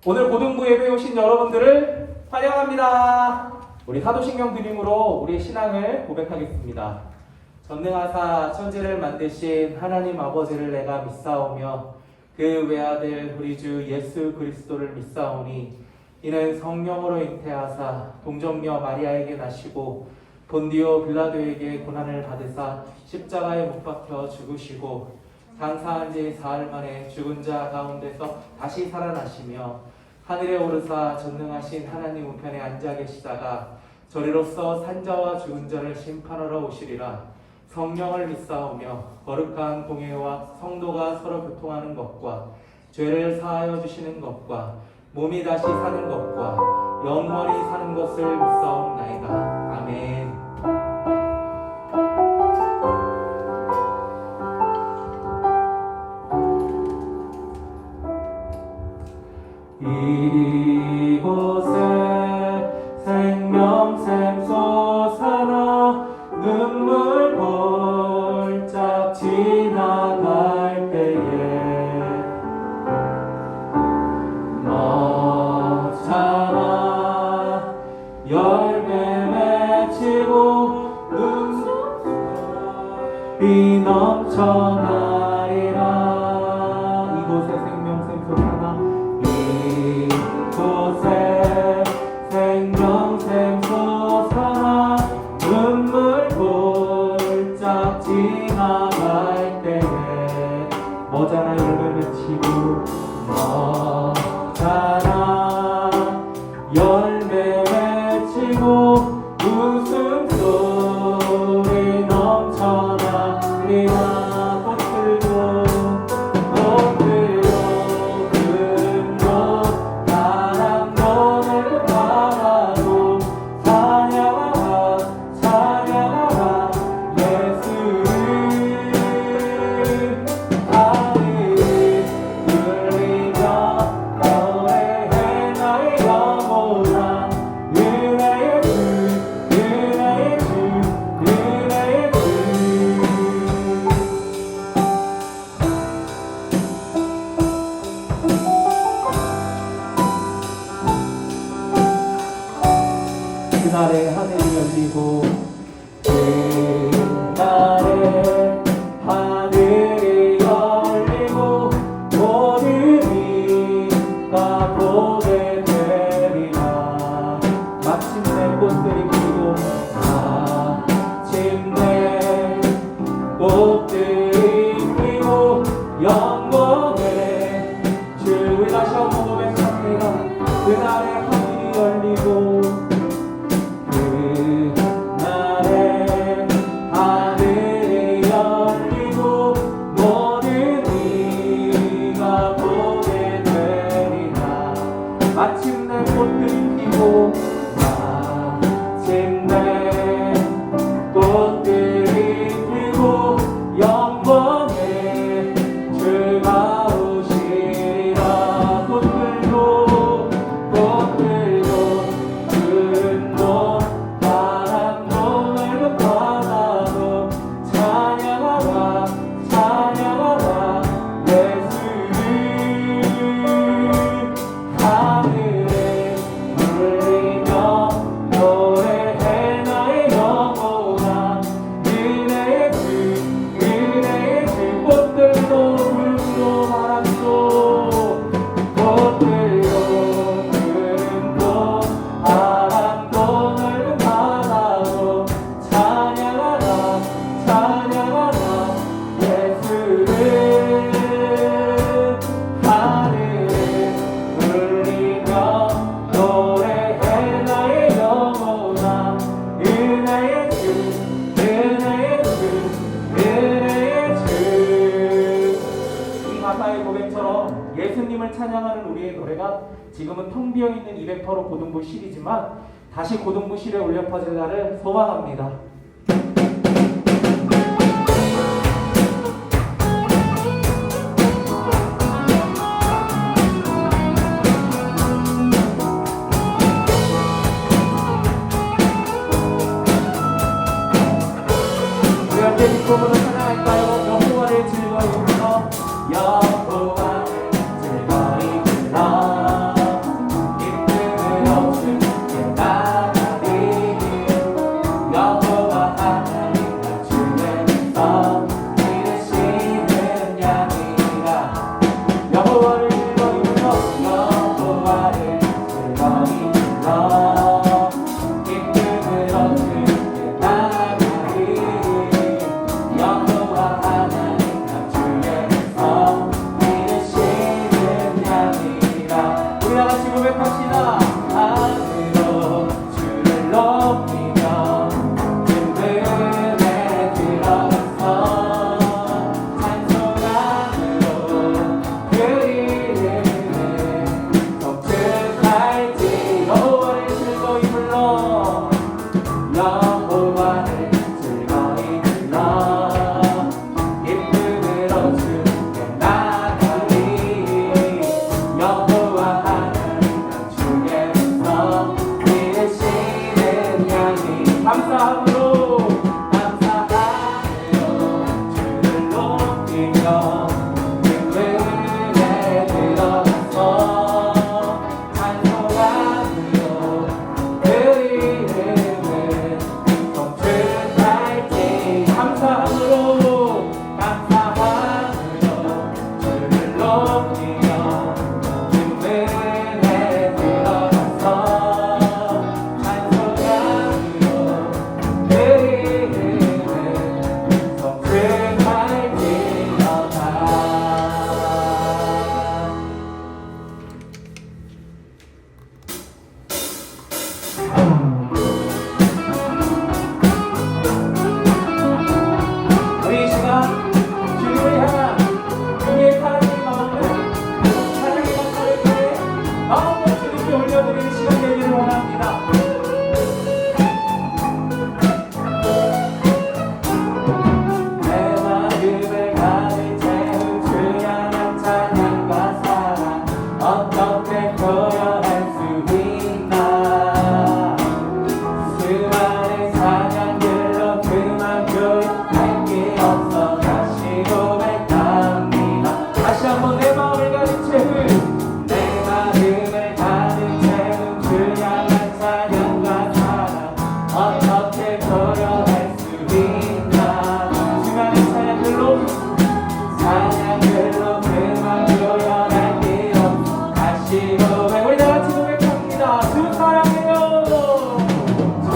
오늘 고등부 예배에 오신 여러분들을 환영합니다. 우리 사도신경 드림으로 우리의 신앙을 고백하겠습니다. 전능하사 천지를 만드신 하나님 아버지를 내가 믿사오며 그 외아들 우리 주 예수 그리스도를 믿사오니 이는 성령으로 잉태하사 동정녀 마리아에게 나시고 본디오 빌라도에게 고난을 받으사 십자가에 못 박혀 죽으시고 장사한 지 사흘 만에 죽은 자 가운데서 다시 살아나시며 하늘에 오르사 전능하신 하나님 우편에 앉아 계시다가 저리로서 산자와 죽은 자를 심판하러 오시리라. 성령을 믿사오며 거룩한 공예와 성도가 서로 교통하는 것과 죄를 사하여 주시는 것과 몸이 다시 사는 것과 영원히 사는 것을 믿사옵나이다. 아멘. 이곳에 생명샘 솟아나 눈물 볼짝 지나갈 때에 너잖아 열매 맺히고 눈물이 넘쳐나리라. 이곳에 생명샘 솟아나 이곳에 생명샘 솟아나 눈물 볼짝 지나갈 때에 뭐잖아 열매 맺히고 뭐잖아 열매 맺히고 웃음소리 넘쳐나리라. 그날에 하늘이 열리고 그날에 하늘이 열리고 모든 이가 보게 되리라. 마침내 꽃들이 피고 마침내 꽃들이 피고 영광의 주의 다시 한번 고백합니다. 그날에 하늘이 열리고 마침내 꽃들이 피고 마침내 꽃들이 피고 영광의 주가 오시리라. 꽃들도 푸른 봄 바람도 맑은 바다도 찬양하라 찬양하라 예수를. 하늘에 울리며 노래해 나의 영원한 은혜의 주 은혜의 주. 꽃들도 푸른도 바람도 꽃들도 푸른도 바람도 넓은 바다도 찬양하라 찬양하라 예수를. 하늘에 울리며 노래해 나의 영원한 은혜의 주 은혜의 주 은혜의 주. 이 가사의 고백처럼 예수님을 찬양하는 우리의 노래가 지금은 텅 비어있는 200% 고등부 실이지만 다시 고등부 실에 울려 퍼질 날을 소망합니다. 우리 함께 기쁨으로 찬양할까요? 여호와를 즐거이 불러 여호와를 즐거이 불러 우리 다 같이 고백합시다. 안으로 주를 높이며 든든에 들어가서 찬송함으로 그 이름을 독특할지 여호와를 즐거이 불러 여호와를 즐거이 불러 기쁨으로 주께 나가리 여호와 하나님 주의 음성 들으시는 양이 감사함으로 주를 높이며 기쁨에 들어가서 찬송함으로 그 이름을 독특할지 감사함으로 주를 높이며 기쁨에 들어가서 찬송함으로 그 이름을 독특할지어다. 우리 이 시간 주님을 향한 우리의 하나님 마음을 사랑의 감사를 통해 마음으로 주님께 올려드리는 시간 되기를 원합니다. 내 마음을 가득 채운 주 향한 찬양과 사랑 어떻게 표현할 수 있나. 수많은 찬양들로 그만 표현할 게 없어 다시 고백합니다. 다시 한번 내 마음을 가득 채운 내 마음을 가득 채운 주 향한 찬양과 사랑 어떻게 표현할 수 있나. 수많은 찬양들로 그만 표현할 게 없어 다시 고백. 우리 다 같이 고백합니다. 주 사랑해요. 주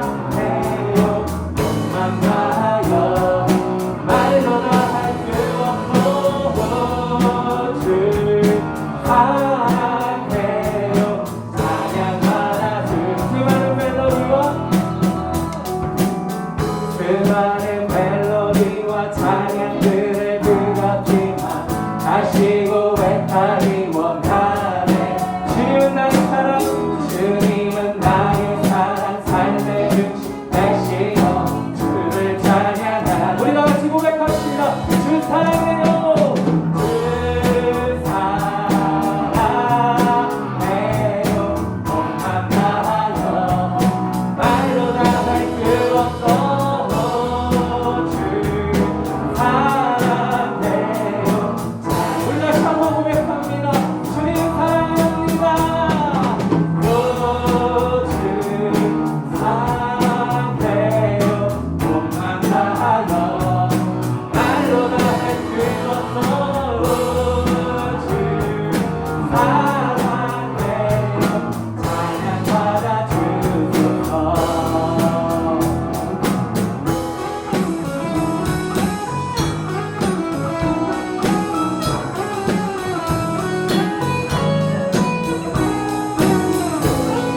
사랑해요. 몸만 다하여 말로 다 할 수 없고 주 사랑해요. 찬양하라 주 수많은 멜로디와 찬양들을 그렸지만 다시 고백하기 원하네. 주님은 나의 사랑, 주님은 나의 사랑, 삶의 중심 되시어 주를 찬양하라. 우리 다 같이 고백합시다. 주 사랑해요. 주 사랑해요. 몸만 다하여 말로 다 할 수 없어 주 사랑해요. 우리 다시 한번 고백합니다. 주님 사랑합니다. 주 사랑해요. 몸만 다하여 말로 다 할 수 없어 주 사랑해요. 찬양 받아주소서.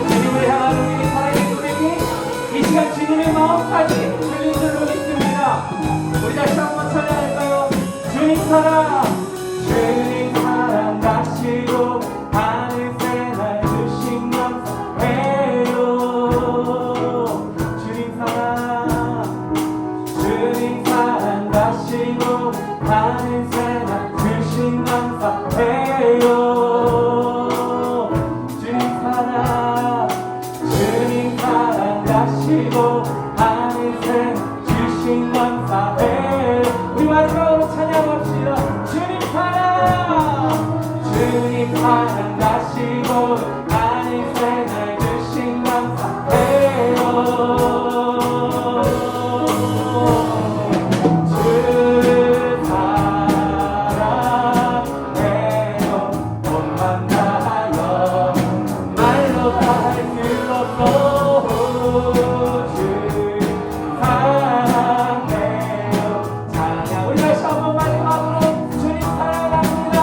주님을 향한 우리 사랑의 고백이 이 시간 주님의 마음까지 들린 줄로 믿습니다. 우리 다시 한번 찬양할까요? 주님 사랑, 주님 사랑 다시고 하늘새 날 주신 감사해요. 주님 사랑 다시고 하늘새 날 주신 감사해요. 주님 사랑 다시고 하늘새 주신 감사해요. 우리 마지막으로 찬양합시다. 주님 사랑 다시고 하늘새 날 주신 감사해요. 주 사랑해요. 몸만 다하여 말로 다 할 수 없어 주 사랑해요. 찬양. 우리 다시 한번 마지막으로 주님 사랑합니다.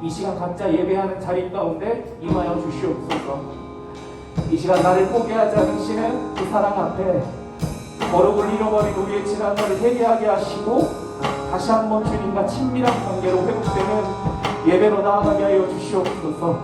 이 시간 각자 예배하는 자리 가운데 임하여 주시옵소서. 이 시간 나를 포기하지 않으시는 그 사랑 앞에 거룩을 잃어버린 우리의 지난날을 회개하게 하시고 다시 한번 주님과 친밀한 관계로 회복되는 예배로 나아가게 하여 주시옵소서.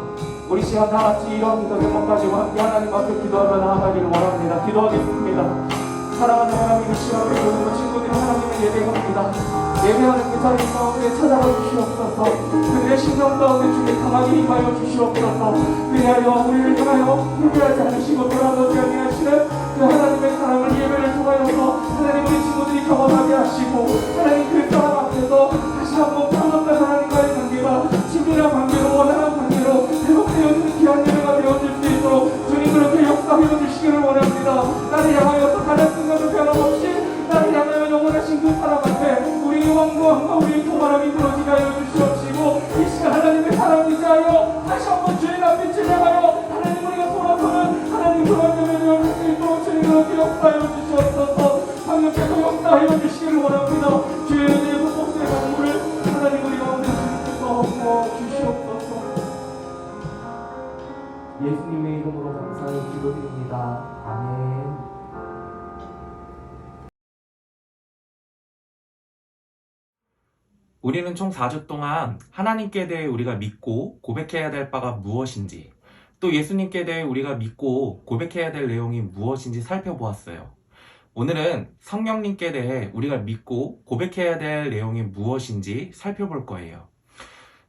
우리 시간 다 같이 이러한 기도 제목 가지고 함께 하나님 앞에 기도하며 나아가기를 원합니다. 기도하겠습니다. 사랑하는 하나님, 이 시간 우리 모든 친구들이 하나님을 예배합니다. 예배하는 그 자리 가운데 찾아가 주시옵소서. 그들의 심령 가운데 주님 강하게 임하여 주시옵소서. 그리하여 우리를 향하여 회개하지 않으시고 돌아서지 아니하시는 그 하나님의 사랑을 예배를 통하여서 하나님 우리 친구들이 경험하게 하시고 하나님 그 사랑 앞에서 다시 한번 풀어졌던 하나님과의 관계가 친밀한 관계로 원활한 관계로 회복되어지는 귀한 예배가 되어질 수 있도록 주님 그렇게 역사하여 주시기를 원합니다. 나를 향하여서 가장 순간도 변함없이 나를 향하여 영원하신 그 사랑 앞에 우리의 왕고함과 우리의 교만함이 부러지게 하여 주시옵시고 이 시간 하나님의 사랑 의지하여 다시 한번 주님 앞에 진행하여 하나님 우리가 돌아서는 하나님 그런 예배를 드릴 수 있도록 주님 그렇게 역사하여 주시옵소서. 강력하게 역사하여 주시기를 원합니다. 주의 예수님의 이름으로 감사히 기도드립니다. 아멘. 우리는 총 4주 동안 하나님께 대해 우리가 믿고 고백해야 될 바가 무엇인지, 또 예수님께 대해 우리가 믿고 고백해야 될 내용이 무엇인지 살펴보았어요. 오늘은 성령님께 대해 우리가 믿고 고백해야 될 내용이 무엇인지 살펴볼 거예요.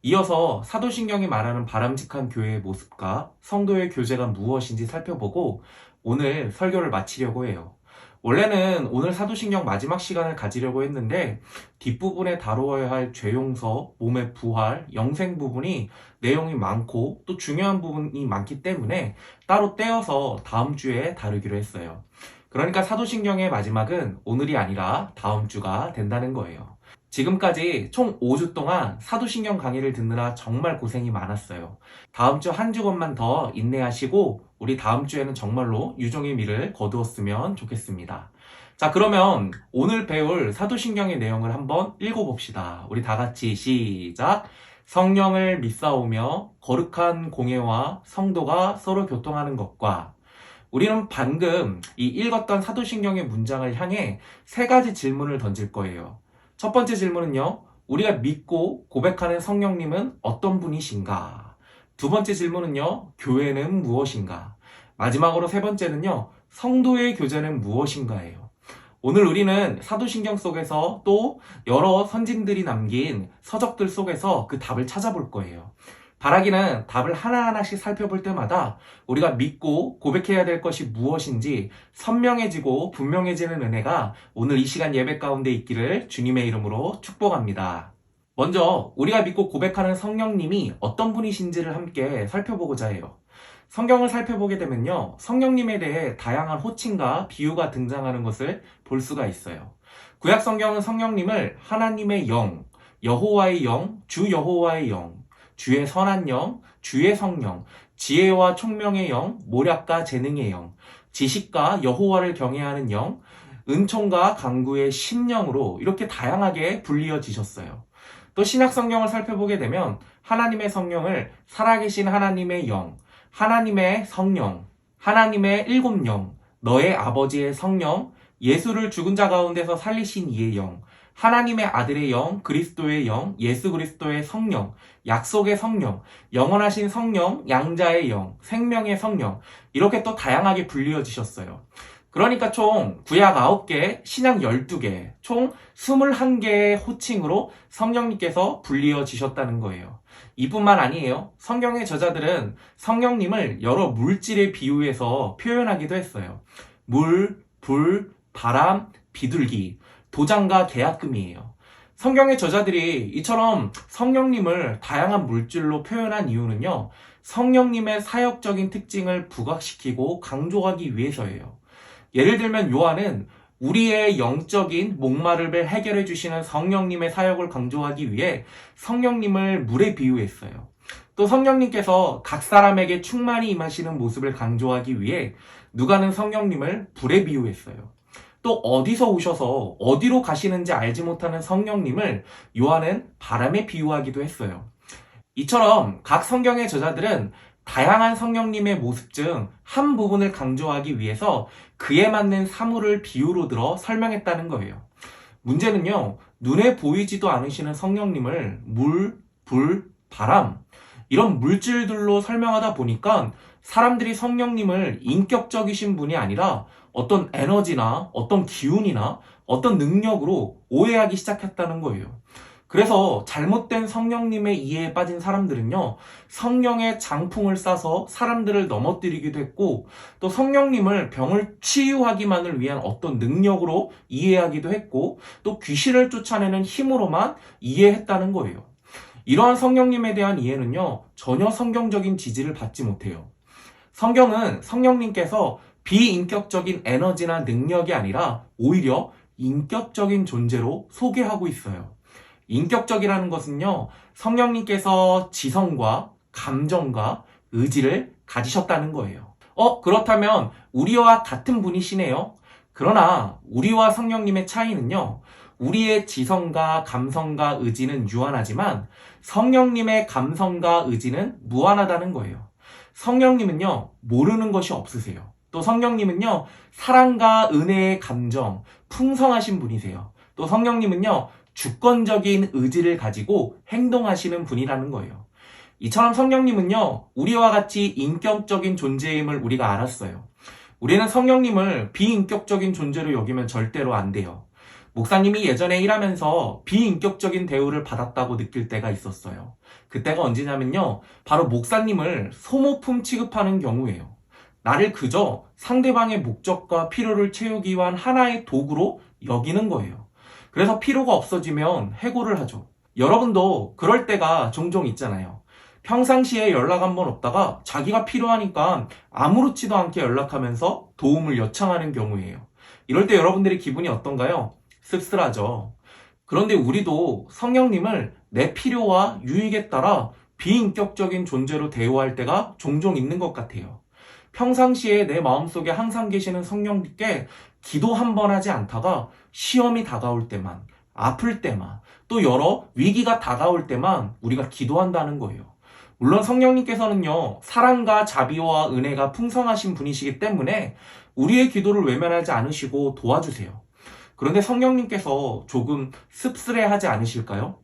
이어서 사도신경이 말하는 바람직한 교회의 모습과 성도의 교제가 무엇인지 살펴보고 오늘 설교를 마치려고 해요. 원래는 오늘 사도신경 마지막 시간을 가지려고 했는데 뒷부분에 다루어야 할 죄용서, 몸의 부활, 영생 부분이 내용이 많고 또 중요한 부분이 많기 때문에 따로 떼어서 다음 주에 다루기로 했어요. 그러니까 사도신경의 마지막은 오늘이 아니라 다음 주가 된다는 거예요. 지금까지 총 5주 동안 사도신경 강의를 듣느라 정말 고생이 많았어요. 다음 주 한 주간만 더 인내하시고 우리 다음 주에는 정말로 유종의 미를 거두었으면 좋겠습니다. 자, 그러면 오늘 배울 사도신경의 내용을 한번 읽어봅시다. 우리 다 같이 시작! 성령을 믿사오며 거룩한 공예와 성도가 서로 교통하는 것과, 우리는 방금 이 읽었던 사도신경의 문장을 향해 3가지 질문을 던질 거예요. 첫 번째 질문은요, 우리가 믿고 고백하는 성령님은 어떤 분이신가? 두 번째 질문은요, 교회는 무엇인가? 마지막으로 3번째는요, 성도의 교제는 무엇인가예요. 오늘 우리는 사도신경 속에서 또 여러 선진들이 남긴 서적들 속에서 그 답을 찾아볼 거예요. 바라기는 답을 하나하나씩 살펴볼 때마다 우리가 믿고 고백해야 될 것이 무엇인지 선명해지고 분명해지는 은혜가 오늘 이 시간 예배 가운데 있기를 주님의 이름으로 축복합니다. 먼저 우리가 믿고 고백하는 성령님이 어떤 분이신지를 함께 살펴보고자 해요. 성경을 살펴보게 되면요, 성령님에 대해 다양한 호칭과 비유가 등장하는 것을 볼 수가 있어요. 구약 성경은 성령님을 하나님의 영, 여호와의 영, 주 여호와의 영, 주의 선한 영, 주의 성령, 지혜와 총명의 영, 모략과 재능의 영, 지식과 여호와를 경외하는 영, 은총과 강구의 심령으로 이렇게 다양하게 불리어지셨어요. 또 신약 성경을 살펴보게 되면 하나님의 성령을 살아계신 하나님의 영, 하나님의 성령, 하나님의 7영, 너의 아버지의 성령, 예수를 죽은 자 가운데서 살리신 이의 영, 하나님의 아들의 영, 그리스도의 영, 예수 그리스도의 성령, 약속의 성령, 영원하신 성령, 양자의 영, 생명의 성령, 이렇게 또 다양하게 불리어지셨어요. 그러니까 총 구약 9개, 신약 12개, 총 21개의 호칭으로 성령님께서 불리어지셨다는 거예요. 이뿐만 아니에요. 성경의 저자들은 성령님을 여러 물질에 비유해서 표현하기도 했어요. 물, 불, 바람, 비둘기, 도장과 계약금이에요. 성경의 저자들이 이처럼 성령님을 다양한 물질로 표현한 이유는요, 성령님의 사역적인 특징을 부각시키고 강조하기 위해서예요. 예를 들면 요한은 우리의 영적인 목마름을 해결해 주시는 성령님의 사역을 강조하기 위해 성령님을 물에 비유했어요. 또 성령님께서 각 사람에게 충만히 임하시는 모습을 강조하기 위해 누가는 성령님을 불에 비유했어요. 또 어디서 오셔서 어디로 가시는지 알지 못하는 성령님을 요한은 바람에 비유하기도 했어요. 이처럼 각 성경의 저자들은 다양한 성령님의 모습 중 한 부분을 강조하기 위해서 그에 맞는 사물을 비유로 들어 설명했다는 거예요. 문제는요, 눈에 보이지도 않으시는 성령님을 물, 불, 바람, 이런 물질들로 설명하다 보니까 사람들이 성령님을 인격적이신 분이 아니라 어떤 에너지나 어떤 기운이나 어떤 능력으로 오해하기 시작했다는 거예요. 그래서 잘못된 성령님의 이해에 빠진 사람들은요, 성령의 장풍을 쏴서 사람들을 넘어뜨리기도 했고, 또 성령님을 병을 치유하기만을 위한 어떤 능력으로 이해하기도 했고, 또 귀신을 쫓아내는 힘으로만 이해했다는 거예요. 이러한 성령님에 대한 이해는요, 전혀 성경적인 지지를 받지 못해요. 성경은 성령님께서 비인격적인 에너지나 능력이 아니라 오히려 인격적인 존재로 소개하고 있어요. 인격적이라는 것은요, 성령님께서 지성과 감정과 의지를 가지셨다는 거예요. 그렇다면 우리와 같은 분이시네요. 그러나 우리와 성령님의 차이는요, 우리의 지성과 감성과 의지는 유한하지만 성령님의 감성과 의지는 무한하다는 거예요. 성령님은요, 모르는 것이 없으세요. 또 성령님은요, 사랑과 은혜의 감정, 풍성하신 분이세요. 또 성령님은요, 주권적인 의지를 가지고 행동하시는 분이라는 거예요. 이처럼 성령님은요, 우리와 같이 인격적인 존재임을 우리가 알았어요. 우리는 성령님을 비인격적인 존재로 여기면 절대로 안 돼요. 목사님이 예전에 일하면서 비인격적인 대우를 받았다고 느낄 때가 있었어요. 그때가 언제냐면요, 바로 목사님을 소모품 취급하는 경우예요. 나를 그저 상대방의 목적과 필요를 채우기 위한 하나의 도구로 여기는 거예요. 그래서 필요가 없어지면 해고를 하죠. 여러분도 그럴 때가 종종 있잖아요. 평상시에 연락 한번 없다가 자기가 필요하니까 아무렇지도 않게 연락하면서 도움을 요청하는 경우예요. 이럴 때 여러분들의 기분이 어떤가요? 씁쓸하죠. 그런데 우리도 성령님을 내 필요와 유익에 따라 비인격적인 존재로 대우할 때가 종종 있는 것 같아요. 평상시에 내 마음속에 항상 계시는 성령님께 기도 한 번 하지 않다가 시험이 다가올 때만, 아플 때만, 또 여러 위기가 다가올 때만 우리가 기도한다는 거예요. 물론 성령님께서는요, 사랑과 자비와 은혜가 풍성하신 분이시기 때문에 우리의 기도를 외면하지 않으시고 도와주세요. 그런데 성령님께서 조금 씁쓸해하지 않으실까요?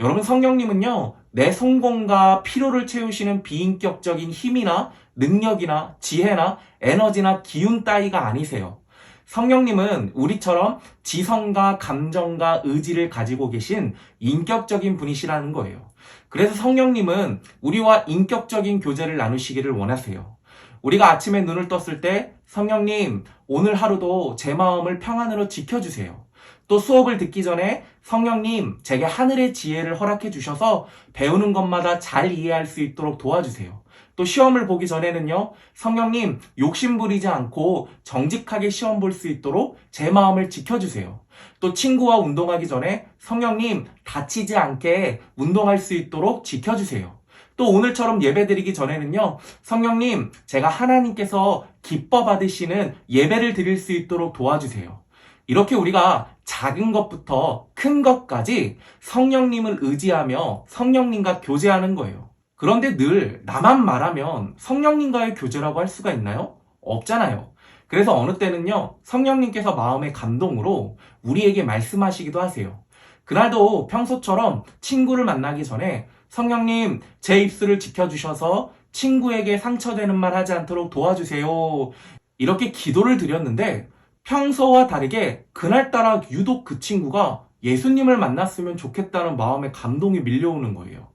여러분, 성령님은요, 내 성공과 필요를 채우시는 비인격적인 힘이나 능력이나 지혜나 에너지나 기운 따위가 아니세요. 성령님은 우리처럼 지성과 감정과 의지를 가지고 계신 인격적인 분이시라는 거예요. 그래서 성령님은 우리와 인격적인 교제를 나누시기를 원하세요. 우리가 아침에 눈을 떴을 때 성령님, 오늘 하루도 제 마음을 평안으로 지켜주세요. 또 수업을 듣기 전에 성령님, 제게 하늘의 지혜를 허락해 주셔서 배우는 것마다 잘 이해할 수 있도록 도와주세요. 또 시험을 보기 전에는요, 성령님, 욕심 부리지 않고 정직하게 시험 볼 수 있도록 제 마음을 지켜주세요. 또 친구와 운동하기 전에 성령님, 다치지 않게 운동할 수 있도록 지켜주세요. 또 오늘처럼 예배드리기 전에는요, 성령님, 제가 하나님께서 기뻐 받으시는 예배를 드릴 수 있도록 도와주세요. 이렇게 우리가 작은 것부터 큰 것까지 성령님을 의지하며 성령님과 교제하는 거예요. 그런데 늘 나만 말하면 성령님과의 교제라고 할 수가 있나요? 없잖아요. 그래서 어느 때는요, 성령님께서 마음의 감동으로 우리에게 말씀하시기도 하세요. 그날도 평소처럼 친구를 만나기 전에 성령님, 제 입술을 지켜주셔서 친구에게 상처되는 말 하지 않도록 도와주세요. 이렇게 기도를 드렸는데 평소와 다르게 그날따라 유독 그 친구가 예수님을 만났으면 좋겠다는 마음의 감동이 밀려오는 거예요.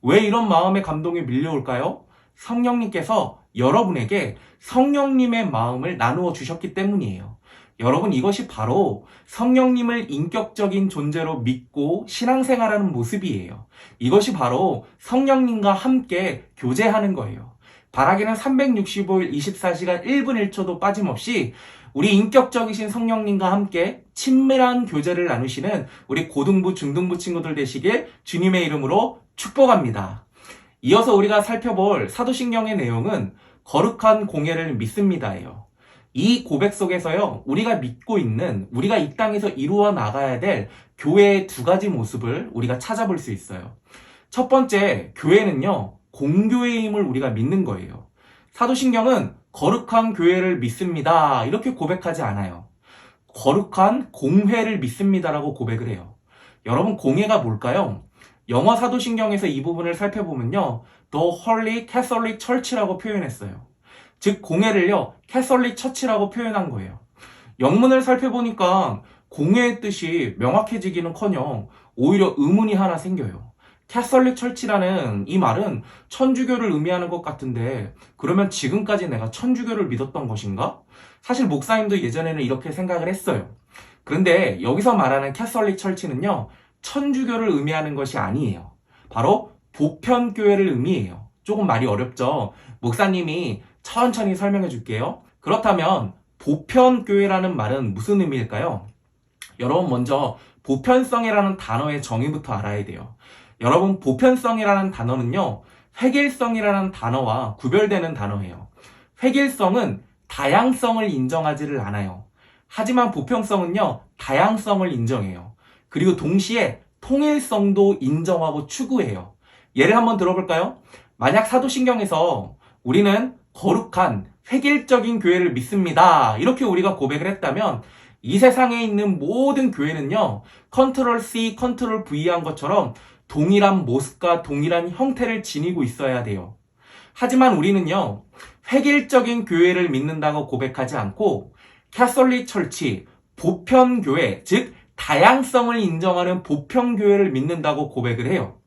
왜 이런 마음의 감동이 밀려올까요? 성령님께서 여러분에게 성령님의 마음을 나누어 주셨기 때문이에요. 여러분, 이것이 바로 성령님을 인격적인 존재로 믿고 신앙생활하는 모습이에요. 이것이 바로 성령님과 함께 교제하는 거예요. 바라기는 365일 24시간 1분 1초도 빠짐없이 우리 인격적이신 성령님과 함께 친밀한 교제를 나누시는 우리 고등부, 중등부 친구들 되시길 주님의 이름으로 축복합니다. 이어서 우리가 살펴볼 사도신경의 내용은 거룩한 공예를 믿습니다예요. 이 고백 속에서요, 우리가 믿고 있는, 우리가 이 땅에서 이루어 나가야 될 교회의 두 가지 모습을 우리가 찾아볼 수 있어요. 첫 번째, 교회는요, 공교회의 힘을 우리가 믿는 거예요. 사도신경은 거룩한 교회를 믿습니다, 이렇게 고백하지 않아요. 거룩한 공회를 믿습니다라고 고백을 해요. 여러분, 공회가 뭘까요? 영어 사도신경에서 이 부분을 살펴보면요, The Holy Catholic Church라고 표현했어요. 즉, 공회를요, 캐설릭 처치라고 표현한 거예요. 영문을 살펴보니까 공회의 뜻이 명확해지기는커녕 오히려 의문이 하나 생겨요. 캐설릭 처치라는 이 말은 천주교를 의미하는 것 같은데, 그러면 지금까지 내가 천주교를 믿었던 것인가? 사실 목사님도 예전에는 이렇게 생각을 했어요. 그런데 여기서 말하는 캐설릭 처치는요, 천주교를 의미하는 것이 아니에요. 바로 보편교회를 의미해요. 조금 말이 어렵죠? 목사님이 천천히 설명해 줄게요. 그렇다면 보편교회라는 말은 무슨 의미일까요? 여러분, 먼저 보편성이라는 단어의 정의부터 알아야 돼요. 여러분, 보편성이라는 단어는요, 획일성이라는 단어와 구별되는 단어예요. 획일성은 다양성을 인정하지를 않아요. 하지만 보편성은요, 다양성을 인정해요. 그리고 동시에 통일성도 인정하고 추구해요. 예를 한번 들어볼까요? 만약 사도신경에서 우리는 거룩한 획일적인 교회를 믿습니다. 이렇게 우리가 고백을 했다면 이 세상에 있는 모든 교회는요, 컨트롤 C, 컨트롤 V 한 것처럼 동일한 모습과 동일한 형태를 지니고 있어야 돼요. 하지만 우리는요, 획일적인 교회를 믿는다고 고백하지 않고 캐톨릭 철치, 보편교회, 즉 다양성을 인정하는 보편교회를 믿는다고 고백을 해요.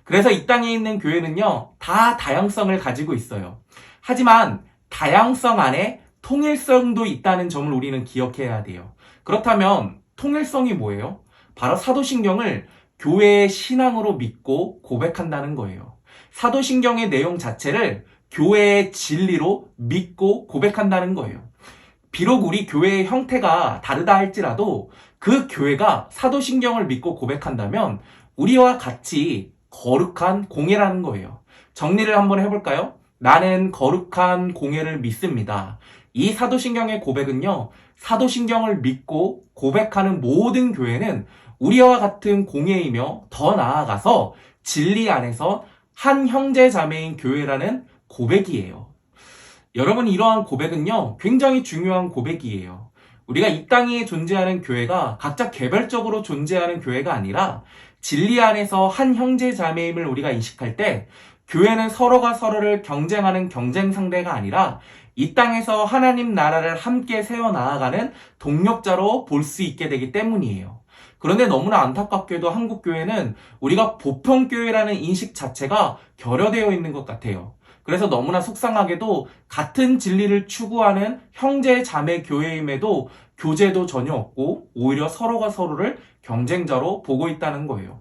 그래서 이 땅에 있는 교회는요, 다 다양성을 가지고 있어요. 하지만 다양성 안에 통일성도 있다는 점을 우리는 기억해야 돼요. 그렇다면 통일성이 뭐예요? 바로 사도신경을 교회의 신앙으로 믿고 고백한다는 거예요. 사도신경의 내용 자체를 교회의 진리로 믿고 고백한다는 거예요. 비록 우리 교회의 형태가 다르다 할지라도 그 교회가 사도신경을 믿고 고백한다면 우리와 같이 거룩한 공예라는 거예요. 정리를 한번 해볼까요? 나는 거룩한 공예를 믿습니다. 이 사도신경의 고백은요, 사도신경을 믿고 고백하는 모든 교회는 우리와 같은 공예이며 더 나아가서 진리 안에서 한 형제 자매인 교회라는 고백이에요. 여러분, 이러한 고백은요, 굉장히 중요한 고백이에요. 우리가 이 땅에 존재하는 교회가 각자 개별적으로 존재하는 교회가 아니라 진리 안에서 한 형제 자매임을 우리가 인식할 때 교회는 서로가 서로를 경쟁하는 경쟁 상대가 아니라 이 땅에서 하나님 나라를 함께 세워나가는 동력자로 볼 수 있게 되기 때문이에요. 그런데 너무나 안타깝게도 한국 교회는 우리가 보편교회라는 인식 자체가 결여되어 있는 것 같아요. 그래서 너무나 속상하게도 같은 진리를 추구하는 형제 자매 교회임에도 교제도 전혀 없고 오히려 서로가 서로를 경쟁자로 보고 있다는 거예요.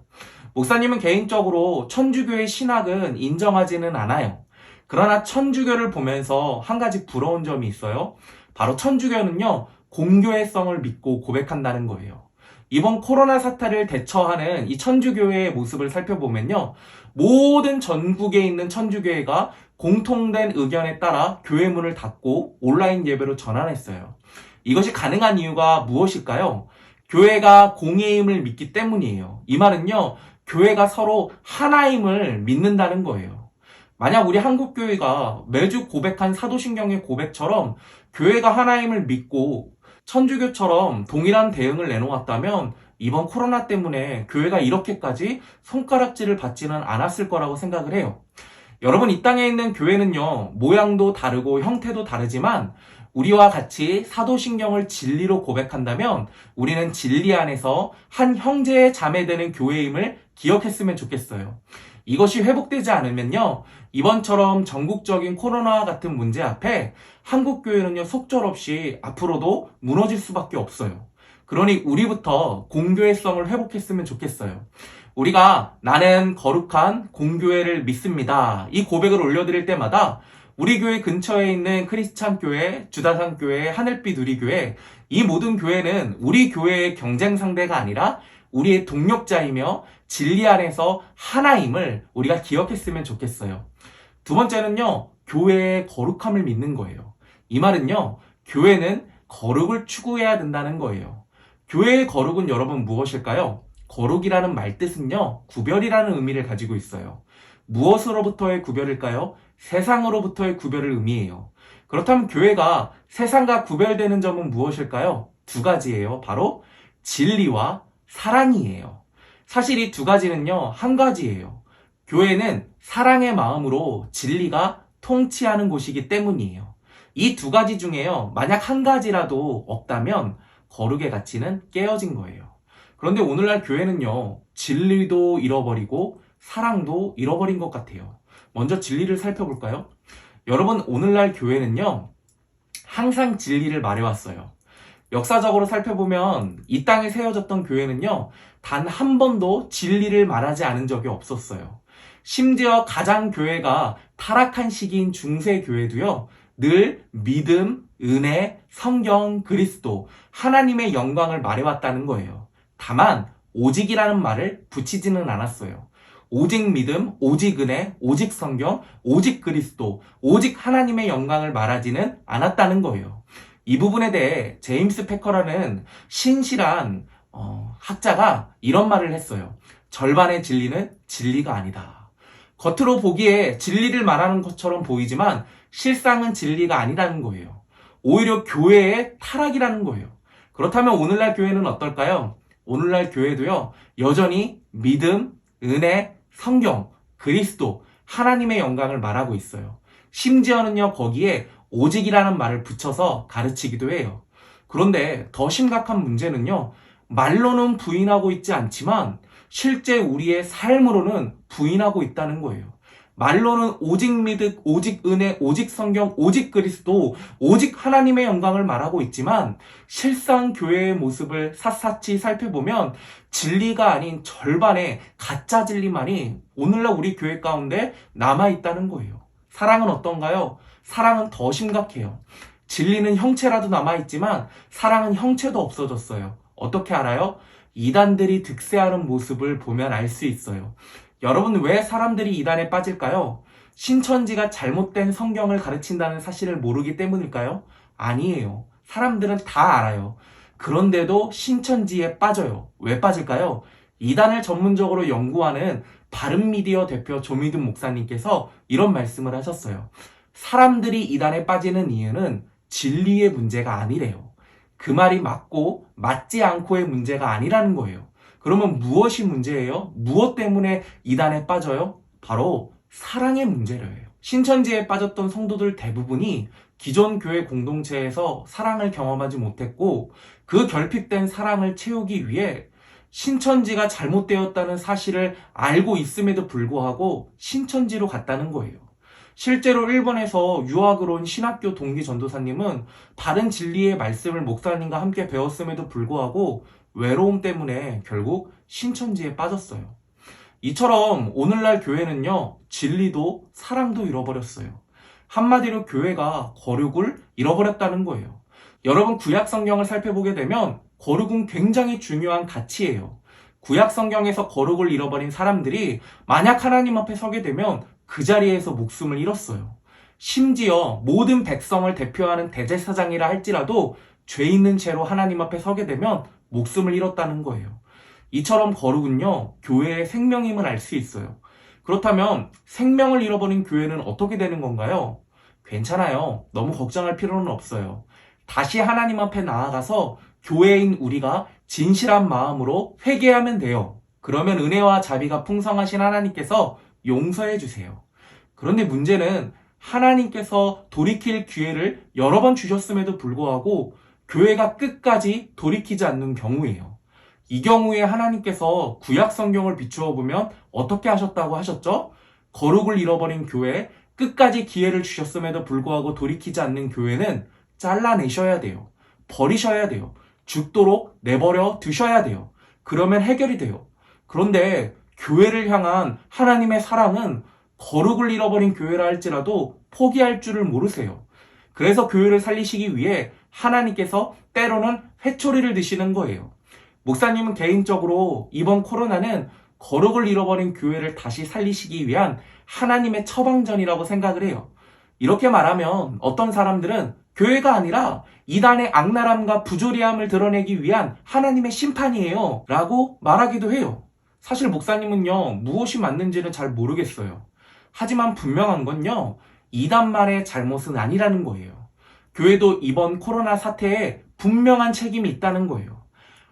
목사님은 개인적으로 천주교의 신학은 인정하지는 않아요. 그러나 천주교를 보면서 한 가지 부러운 점이 있어요. 바로 천주교는요, 공교회성을 믿고 고백한다는 거예요. 이번 코로나 사태를 대처하는 이 천주교회의 모습을 살펴보면요, 모든 전국에 있는 천주교회가 공통된 의견에 따라 교회 문을 닫고 온라인 예배로 전환했어요. 이것이 가능한 이유가 무엇일까요? 교회가 공예임을 믿기 때문이에요. 이 말은요, 교회가 서로 하나임을 믿는다는 거예요. 만약 우리 한국교회가 매주 고백한 사도신경의 고백처럼 교회가 하나임을 믿고 천주교처럼 동일한 대응을 내놓았다면 이번 코로나 때문에 교회가 이렇게까지 손가락질을 받지는 않았을 거라고 생각을 해요. 여러분, 이 땅에 있는 교회는요, 모양도 다르고 형태도 다르지만 우리와 같이 사도신경을 진리로 고백한다면 우리는 진리 안에서 한 형제의 자매되는 교회임을 기억했으면 좋겠어요. 이것이 회복되지 않으면요, 이번처럼 전국적인 코로나와 같은 문제 앞에 한국교회는요, 속절없이 앞으로도 무너질 수밖에 없어요. 그러니 우리부터 공교회성을 회복했으면 좋겠어요. 우리가 나는 거룩한 공교회를 믿습니다. 이 고백을 올려드릴 때마다 우리 교회 근처에 있는 크리스찬 교회, 주다산 교회, 하늘빛 우리 교회, 이 모든 교회는 우리 교회의 경쟁 상대가 아니라 우리의 동력자이며 진리 안에서 하나임을 우리가 기억했으면 좋겠어요. 두 번째는요, 교회의 거룩함을 믿는 거예요. 이 말은요, 교회는 거룩을 추구해야 된다는 거예요. 교회의 거룩은 여러분 무엇일까요? 거룩이라는 말뜻은요, 구별이라는 의미를 가지고 있어요. 무엇으로부터의 구별일까요? 세상으로부터의 구별을 의미해요. 그렇다면 교회가 세상과 구별되는 점은 무엇일까요? 두 가지예요. 바로 진리와 사랑이에요. 사실 이 두 가지는요, 한 가지예요. 교회는 사랑의 마음으로 진리가 통치하는 곳이기 때문이에요. 이 두 가지 중에요, 만약 한 가지라도 없다면 거룩의 가치는 깨어진 거예요. 그런데 오늘날 교회는요, 진리도 잃어버리고 사랑도 잃어버린 것 같아요. 먼저 진리를 살펴볼까요? 여러분, 오늘날 교회는요, 항상 진리를 말해왔어요. 역사적으로 살펴보면 이 땅에 세워졌던 교회는요, 단 한 번도 진리를 말하지 않은 적이 없었어요. 심지어 가장 교회가 타락한 시기인 중세교회도요, 늘 믿음, 은혜, 성경, 그리스도, 하나님의 영광을 말해왔다는 거예요. 다만 오직이라는 말을 붙이지는 않았어요. 오직 믿음, 오직 은혜, 오직 성경, 오직 그리스도, 오직 하나님의 영광을 말하지는 않았다는 거예요. 이 부분에 대해 제임스 패커라는 신실한 학자가 이런 말을 했어요. 절반의 진리는 진리가 아니다. 겉으로 보기에 진리를 말하는 것처럼 보이지만 실상은 진리가 아니라는 거예요. 오히려 교회의 타락이라는 거예요. 그렇다면 오늘날 교회는 어떨까요? 오늘날 교회도요, 여전히 믿음, 은혜, 성경, 그리스도, 하나님의 영광을 말하고 있어요. 심지어는요, 거기에 오직이라는 말을 붙여서 가르치기도 해요. 그런데 더 심각한 문제는요, 말로는 부인하고 있지 않지만 실제 우리의 삶으로는 부인하고 있다는 거예요. 말로는 오직 믿음, 오직 은혜, 오직 성경, 오직 그리스도, 오직 하나님의 영광을 말하고 있지만 실상 교회의 모습을 샅샅이 살펴보면 진리가 아닌 절반의 가짜 진리만이 오늘날 우리 교회 가운데 남아있다는 거예요. 사랑은 어떤가요? 사랑은 더 심각해요. 진리는 형체라도 남아있지만 사랑은 형체도 없어졌어요. 어떻게 알아요? 이단들이 득세하는 모습을 보면 알 수 있어요. 여러분, 왜 사람들이 이단에 빠질까요? 신천지가 잘못된 성경을 가르친다는 사실을 모르기 때문일까요? 아니에요. 사람들은 다 알아요. 그런데도 신천지에 빠져요. 왜 빠질까요? 이단을 전문적으로 연구하는 바른미디어 대표 조미든 목사님께서 이런 말씀을 하셨어요. 사람들이 이단에 빠지는 이유는 진리의 문제가 아니래요. 그 말이 맞고 맞지 않고의 문제가 아니라는 거예요. 그러면 무엇이 문제예요? 무엇 때문에 이단에 빠져요? 바로 사랑의 문제래요. 신천지에 빠졌던 성도들 대부분이 기존 교회 공동체에서 사랑을 경험하지 못했고 그 결핍된 사랑을 채우기 위해 신천지가 잘못되었다는 사실을 알고 있음에도 불구하고 신천지로 갔다는 거예요. 실제로 일본에서 유학을 온 신학교 동기 전도사님은 바른 진리의 말씀을 목사님과 함께 배웠음에도 불구하고 외로움 때문에 결국 신천지에 빠졌어요. 이처럼 오늘날 교회는요, 진리도 사랑도 잃어버렸어요. 한마디로 교회가 거룩을 잃어버렸다는 거예요. 여러분, 구약 성경을 살펴보게 되면 거룩은 굉장히 중요한 가치예요. 구약 성경에서 거룩을 잃어버린 사람들이 만약 하나님 앞에 서게 되면 그 자리에서 목숨을 잃었어요. 심지어 모든 백성을 대표하는 대제사장이라 할지라도 죄 있는 채로 하나님 앞에 서게 되면 목숨을 잃었다는 거예요. 이처럼 거룩은요, 교회의 생명임을 알 수 있어요. 그렇다면 생명을 잃어버린 교회는 어떻게 되는 건가요? 괜찮아요. 너무 걱정할 필요는 없어요. 다시 하나님 앞에 나아가서 교회인 우리가 진실한 마음으로 회개하면 돼요. 그러면 은혜와 자비가 풍성하신 하나님께서 용서해 주세요. 그런데 문제는 하나님께서 돌이킬 기회를 여러 번 주셨음에도 불구하고 교회가 끝까지 돌이키지 않는 경우예요. 이 경우에 하나님께서 구약 성경을 비추어 보면 어떻게 하셨다고 하셨죠? 거룩을 잃어버린 교회, 끝까지 기회를 주셨음에도 불구하고 돌이키지 않는 교회는 잘라내셔야 돼요. 버리셔야 돼요. 죽도록 내버려 두셔야 돼요. 그러면 해결이 돼요. 그런데 교회를 향한 하나님의 사랑은 거룩을 잃어버린 교회라 할지라도 포기할 줄을 모르세요. 그래서 교회를 살리시기 위해 하나님께서 때로는 회초리를 드시는 거예요. 목사님은 개인적으로 이번 코로나는 거룩을 잃어버린 교회를 다시 살리시기 위한 하나님의 처방전이라고 생각을 해요. 이렇게 말하면 어떤 사람들은 교회가 아니라 이단의 악랄함과 부조리함을 드러내기 위한 하나님의 심판이에요 라고 말하기도 해요. 사실 목사님은요, 무엇이 맞는지는 잘 모르겠어요. 하지만 분명한 건요, 이단만의 잘못은 아니라는 거예요. 교회도 이번 코로나 사태에 분명한 책임이 있다는 거예요.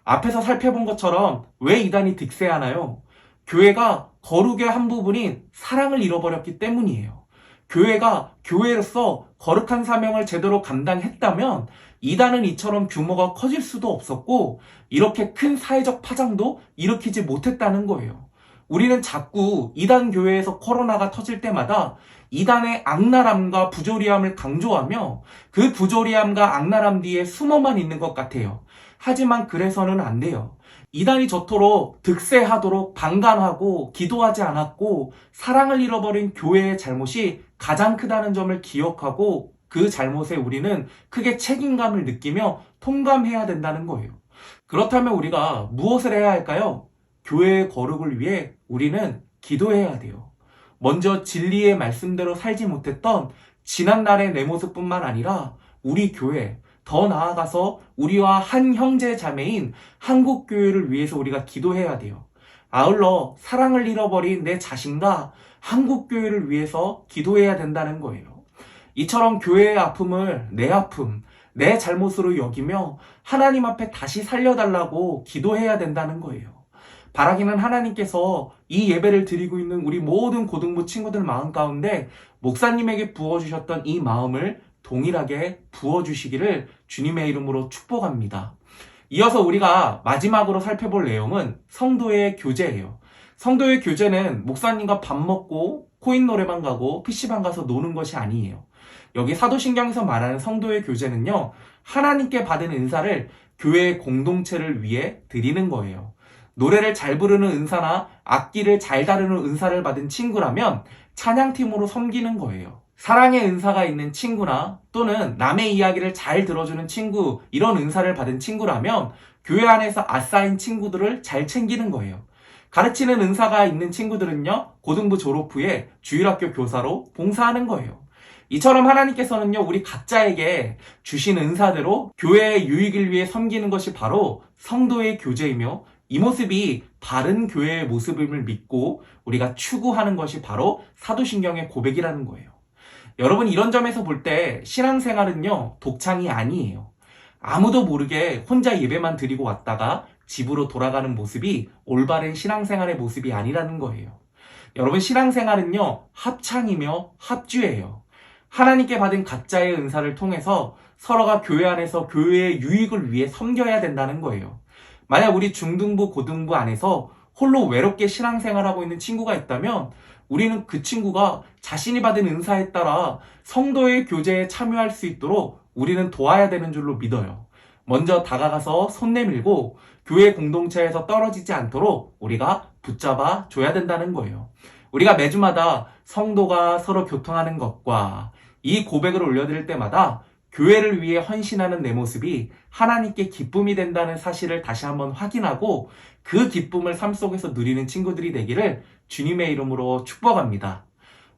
앞에서 살펴본 것처럼 왜 이단이 득세하나요? 교회가 거룩의 한 부분인 사랑을 잃어버렸기 때문이에요. 교회가 교회로서 거룩한 사명을 제대로 감당했다면 이단은 이처럼 규모가 커질 수도 없었고 이렇게 큰 사회적 파장도 일으키지 못했다는 거예요. 우리는 자꾸 이단 교회에서 코로나가 터질 때마다 이단의 악랄함과 부조리함을 강조하며 그 부조리함과 악랄함 뒤에 숨어만 있는 것 같아요. 하지만 그래서는 안 돼요. 이단이 저토록 득세하도록 방관하고 기도하지 않았고 사랑을 잃어버린 교회의 잘못이 가장 크다는 점을 기억하고 그 잘못에 우리는 크게 책임감을 느끼며 통감해야 된다는 거예요. 그렇다면 우리가 무엇을 해야 할까요? 교회의 거룩을 위해 우리는 기도해야 돼요. 먼저 진리의 말씀대로 살지 못했던 지난날의 내 모습뿐만 아니라 우리 교회, 더 나아가서 우리와 한 형제 자매인 한국교회를 위해서 우리가 기도해야 돼요. 아울러 사랑을 잃어버린 내 자신과 한국교회를 위해서 기도해야 된다는 거예요. 이처럼 교회의 아픔을 내 아픔, 내 잘못으로 여기며 하나님 앞에 다시 살려달라고 기도해야 된다는 거예요. 바라기는 하나님께서 이 예배를 드리고 있는 우리 모든 고등부 친구들 마음 가운데 목사님에게 부어주셨던 이 마음을 동일하게 부어주시기를 주님의 이름으로 축복합니다. 이어서 우리가 마지막으로 살펴볼 내용은 성도의 교제예요. 성도의 교제는 목사님과 밥 먹고 코인 노래방 가고 PC방 가서 노는 것이 아니에요. 여기 사도신경에서 말하는 성도의 교제는요, 하나님께 받은 은사를 교회의 공동체를 위해 드리는 거예요. 노래를 잘 부르는 은사나 악기를 잘 다루는 은사를 받은 친구라면 찬양팀으로 섬기는 거예요. 사랑의 은사가 있는 친구나 또는 남의 이야기를 잘 들어주는 친구, 이런 은사를 받은 친구라면 교회 안에서 아싸인 친구들을 잘 챙기는 거예요. 가르치는 은사가 있는 친구들은요, 고등부 졸업 후에 주일학교 교사로 봉사하는 거예요. 이처럼 하나님께서는요, 우리 각자에게 주신 은사대로 교회의 유익을 위해 섬기는 것이 바로 성도의 교제이며, 이 모습이 바른 교회의 모습임을 믿고 우리가 추구하는 것이 바로 사도신경의 고백이라는 거예요. 여러분, 이런 점에서 볼 때 신앙생활은요, 독창이 아니에요. 아무도 모르게 혼자 예배만 드리고 왔다가 집으로 돌아가는 모습이 올바른 신앙생활의 모습이 아니라는 거예요. 여러분, 신앙생활은요, 합창이며 합주예요. 하나님께 받은 각자의 은사를 통해서 서로가 교회 안에서 교회의 유익을 위해 섬겨야 된다는 거예요. 만약 우리 중등부, 고등부 안에서 홀로 외롭게 신앙생활하고 있는 친구가 있다면 우리는 그 친구가 자신이 받은 은사에 따라 성도의 교제에 참여할 수 있도록 우리는 도와야 되는 줄로 믿어요. 먼저 다가가서 손 내밀고 교회 공동체에서 떨어지지 않도록 우리가 붙잡아 줘야 된다는 거예요. 우리가 매주마다 성도가 서로 교통하는 것과 이 고백을 올려드릴 때마다 교회를 위해 헌신하는 내 모습이 하나님께 기쁨이 된다는 사실을 다시 한번 확인하고 그 기쁨을 삶 속에서 누리는 친구들이 되기를 주님의 이름으로 축복합니다.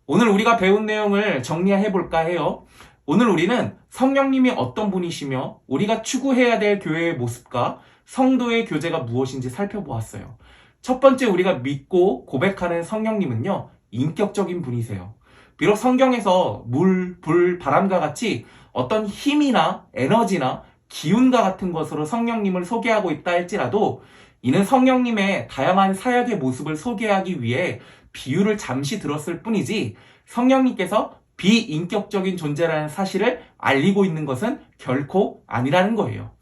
오늘 우리가 배운 내용을 정리해 볼까 해요. 오늘 우리는 성령님이 어떤 분이시며 우리가 추구해야 될 교회의 모습과 성도의 교제가 무엇인지 살펴보았어요. 첫 번째, 우리가 믿고 고백하는 성령님은요, 인격적인 분이세요. 비록 성경에서 물, 불, 바람과 같이 어떤 힘이나 에너지나 기운과 같은 것으로 성령님을 소개하고 있다 할지라도 이는 성령님의 다양한 사역의 모습을 소개하기 위해 비유를 잠시 들었을 뿐이지 성령님께서 비인격적인 존재라는 사실을 알리고 있는 것은 결코 아니라는 거예요.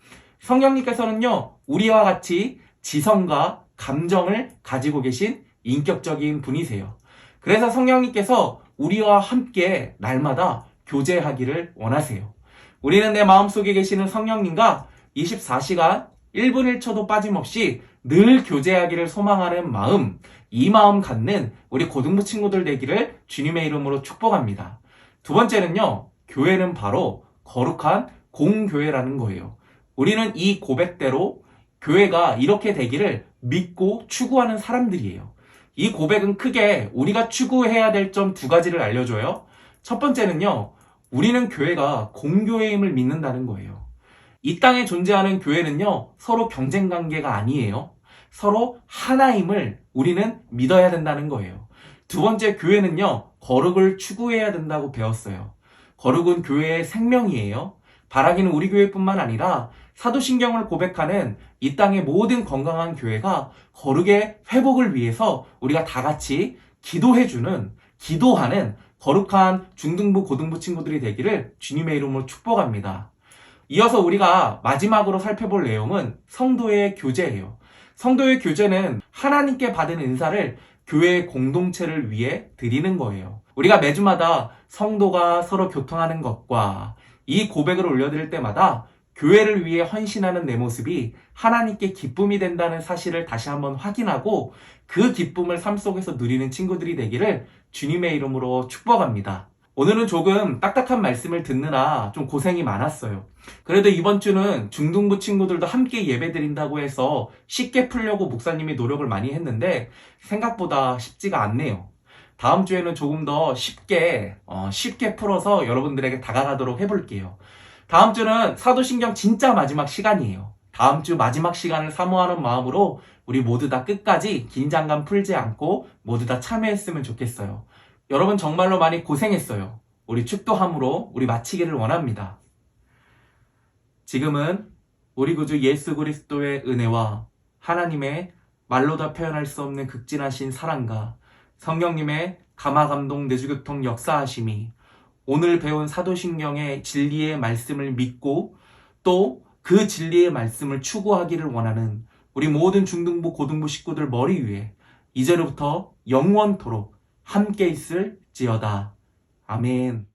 성령님께서는요, 우리와 같이 지성과 감정을 가지고 계신 인격적인 분이세요. 그래서 성령님께서 우리와 함께 날마다 교제하기를 원하세요. 우리는 내 마음속에 계시는 성령님과 24시간 1분 1초도 빠짐없이 늘 교제하기를 소망하는 마음, 이 마음 갖는 우리 고등부 친구들 되기를 주님의 이름으로 축복합니다. 두 번째는요, 교회는 바로 거룩한 공교회라는 거예요. 우리는 이 고백대로 교회가 이렇게 되기를 믿고 추구하는 사람들이에요. 이 고백은 크게 우리가 추구해야 될 점 두 가지를 알려줘요. 첫 번째는요, 우리는 교회가 공교회임을 믿는다는 거예요. 이 땅에 존재하는 교회는요, 서로 경쟁 관계가 아니에요. 서로 하나임을 우리는 믿어야 된다는 거예요. 두 번째, 교회는요, 거룩을 추구해야 된다고 배웠어요. 거룩은 교회의 생명이에요. 바라기는 우리 교회뿐만 아니라 사도신경을 고백하는 이 땅의 모든 건강한 교회가 거룩의 회복을 위해서 우리가 다 같이 기도하는 거룩한 중등부, 고등부 친구들이 되기를 주님의 이름으로 축복합니다. 이어서 우리가 마지막으로 살펴볼 내용은 성도의 교제예요. 성도의 교제는 하나님께 받은 은사를 교회의 공동체를 위해 드리는 거예요. 우리가 매주마다 성도가 서로 교통하는 것과 이 고백을 올려드릴 때마다 교회를 위해 헌신하는 내 모습이 하나님께 기쁨이 된다는 사실을 다시 한번 확인하고 그 기쁨을 삶 속에서 누리는 친구들이 되기를 주님의 이름으로 축복합니다. 오늘은 조금 딱딱한 말씀을 듣느라 좀 고생이 많았어요. 그래도 이번 주는 중등부 친구들도 함께 예배 드린다고 해서 쉽게 풀려고 목사님이 노력을 많이 했는데 생각보다 쉽지가 않네요. 다음 주에는 조금 더 쉽게 풀어서 여러분들에게 다가가도록 해볼게요. 다음 주는 사도신경 진짜 마지막 시간이에요. 다음 주 마지막 시간을 사모하는 마음으로 우리 모두 다 끝까지 긴장감 풀지 않고 모두 다 참여했으면 좋겠어요. 여러분 정말로 많이 고생했어요. 우리 축도함으로 우리 마치기를 원합니다. 지금은 우리 구주 예수 그리스도의 은혜와 하나님의 말로 다 표현할 수 없는 극진하신 사랑과 성령님의 감화감동 내주교통 역사하심이 오늘 배운 사도신경의 진리의 말씀을 믿고 또 그 진리의 말씀을 추구하기를 원하는 우리 모든 중등부 고등부 식구들 머리 위에 이제로부터 영원토록 함께 있을지어다. 아멘.